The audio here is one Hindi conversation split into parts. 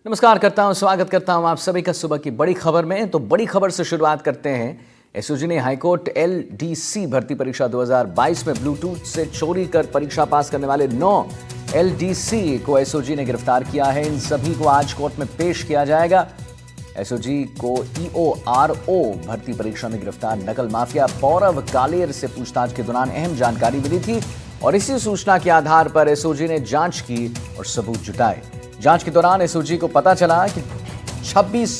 नमस्कार करता हूं, स्वागत करता हूं आप सभी का सुबह की बड़ी खबर में। तो बड़ी खबर से शुरुआत करते हैं। एसओजी ने हाईकोर्ट एलडीसी भर्ती परीक्षा 2022 में ब्लूटूथ से चोरी कर परीक्षा पास करने वाले 9 एलडीसी को एसओजी ने गिरफ्तार किया है। इन सभी को आज कोर्ट में पेश किया जाएगा। एसओजी को ईओआरओ भर्ती परीक्षा में गिरफ्तार नकल माफिया पौरव कालेर से पूछताछ के दौरान अहम जानकारी मिली थी और इसी सूचना के आधार पर एसओजी ने जांच की और सबूत जुटाए। जांच के दौरान एसओजी को पता चला कि 26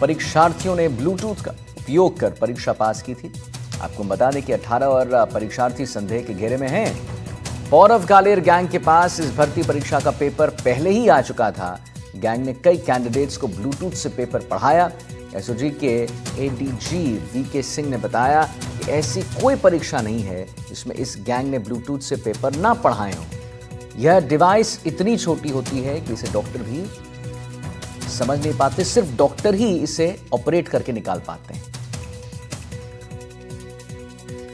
परीक्षार्थियों ने ब्लूटूथ का उपयोग कर परीक्षा पास की थी। आपको बता दें कि 18 और परीक्षार्थी संदेह के घेरे में हैं। पौरव कालेर गैंग के पास इस भर्ती परीक्षा का पेपर पहले ही आ चुका था। गैंग ने कई कैंडिडेट्स को ब्लूटूथ से पेपर पढ़ाया। एसओजी के एडीजी वीके सिंह ने बताया कि ऐसी कोई परीक्षा नहीं है जिसमें इस गैंग ने ब्लूटूथ से पेपर ना पढ़ाए हों। यह डिवाइस इतनी छोटी होती है कि इसे डॉक्टर भी समझ नहीं पाते, सिर्फ डॉक्टर ही इसे ऑपरेट करके निकाल पाते हैं।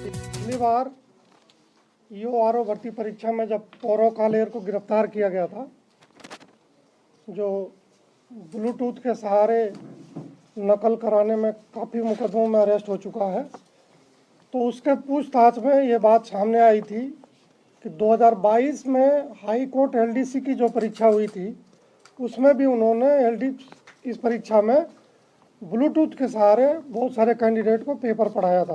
पिछली बार ईओआरओ भर्ती परीक्षा में जब पौरव कालेर को गिरफ्तार किया गया था, जो ब्लूटूथ के सहारे नकल कराने में काफ़ी मुकदमों में अरेस्ट हो चुका है, तो उसके पूछताछ में ये बात सामने आई थी कि 2022 में हाई कोर्ट एलडीसी की जो परीक्षा हुई थी उसमें भी उन्होंने इस परीक्षा में ब्लूटूथ के सहारे बहुत सारे कैंडिडेट को पेपर पढ़ाया था।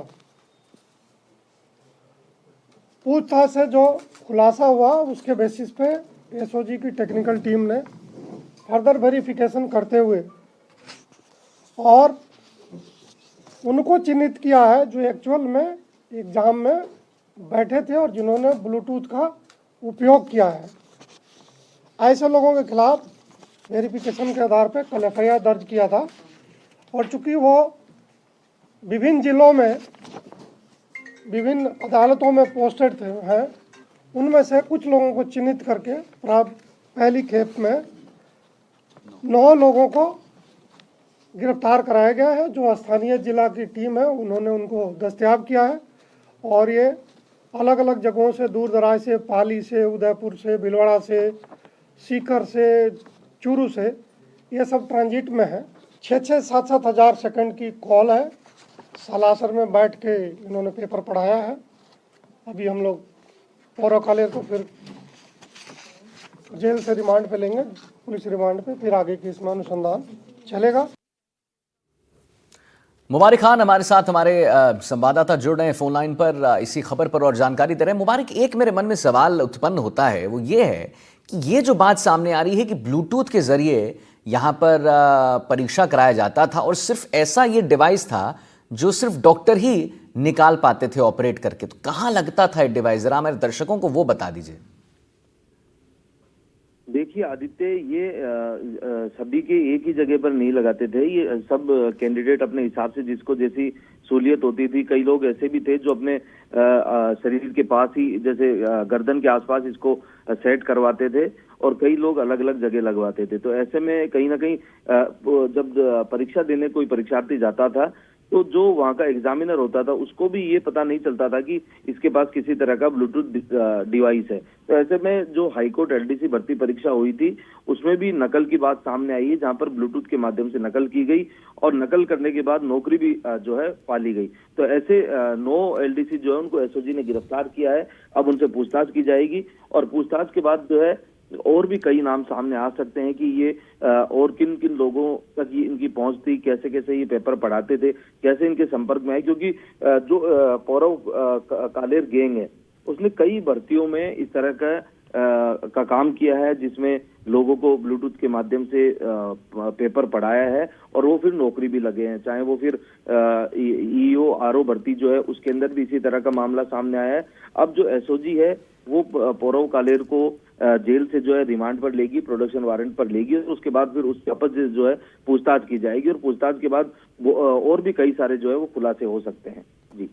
पूछताछ से जो खुलासा हुआ उसके बेसिस पे एसओजी की टेक्निकल टीम ने फर्दर वेरिफिकेशन करते हुए और उनको चिन्हित किया है जो एक्चुअल में एग्ज़ाम में बैठे थे और जिन्होंने ब्लूटूथ का उपयोग किया है। ऐसे लोगों के खिलाफ वेरिफिकेशन के आधार पर कल एफआईआर दर्ज किया था और चूंकि वो विभिन्न जिलों में विभिन्न अदालतों में पोस्टेड थे हैं, उनमें से कुछ लोगों को चिन्हित करके पहली खेप में 9 लोगों को गिरफ्तार कराया गया है। जो स्थानीय जिला की टीम है उन्होंने उनको दस्तयाब किया है और ये अलग अलग जगहों से, दूर दराज से, पाली से, उदयपुर से, भीलवाड़ा से, सीकर से, चूरू से, ये सब ट्रांजिट में है। 6-6, 7-7 हज़ार सेकंड की कॉल है। सालासर में बैठ के इन्होंने पेपर पढ़ाया है। अभी हम लोग पौरव कालेर को फिर जेल से रिमांड पे लेंगे, पुलिस रिमांड पे, फिर आगे की इसमें अनुसंधान चलेगा। मुबारक खान हमारे साथ, हमारे संवाददाता जुड़ रहे हैं फोन लाइन पर इसी खबर पर और जानकारी दे रहे हैं। मुबारक, एक मेरे मन में सवाल उत्पन्न होता है, वो ये है कि ये जो बात सामने आ रही है कि ब्लूटूथ के जरिए यहाँ पर परीक्षा कराया जाता था और सिर्फ ऐसा ये डिवाइस था जो सिर्फ डॉक्टर ही निकाल पाते थे ऑपरेट करके, तो कहाँ लगता था ये डिवाइस? जरा हमारे दर्शकों को वो बता दीजिए। देखिए आदित्य, ये सभी के एक ही जगह पर नहीं लगाते थे। ये सब कैंडिडेट अपने हिसाब से जिसको जैसी सहूलियत होती थी। कई लोग ऐसे भी थे जो अपने शरीर के पास ही, जैसे गर्दन के आसपास इसको सेट करवाते थे और कई लोग अलग अलग जगह लगवाते थे। तो ऐसे में कहीं ना कहीं जब परीक्षा देने कोई परीक्षार्थी जाता था तो जो वहाँ का एग्जामिनर होता था उसको भी ये पता नहीं चलता था कि इसके पास किसी तरह का ब्लूटूथ डिवाइस है। तो ऐसे में जो हाईकोर्ट एलडीसी भर्ती परीक्षा हुई थी उसमें भी नकल की बात सामने आई है, जहाँ पर ब्लूटूथ के माध्यम से नकल की गई और नकल करने के बाद नौकरी भी जो है पाली गई। तो ऐसे 9 एलडीसी जो है उनको एसओजी ने गिरफ्तार किया है। अब उनसे पूछताछ की जाएगी और पूछताछ के बाद जो है और भी कई नाम सामने आ सकते हैं कि ये और किन किन लोगों तक इनकी पहुंच थी, कैसे कैसे ये पेपर पढ़ाते थे, कैसे इनके संपर्क में आए। क्योंकि जो पौरव कालेर गैंग है उसने कई भर्तियों में इस तरह का काम किया है जिसमें लोगों को ब्लूटूथ के माध्यम से पेपर पढ़ाया है और वो फिर नौकरी भी लगे हैं। चाहे वो फिर ईओआरओ भर्ती जो है उसके अंदर भी इसी तरह का मामला सामने आया है। अब जो एसओजी है वो पौरव कालेर को जेल से जो है रिमांड पर लेगी, प्रोडक्शन वारंट पर लेगी और उसके बाद फिर उसके वापस जो है पूछताछ की जाएगी और पूछताछ के बाद और भी कई सारे जो है वो खुलासे हो सकते हैं। जी।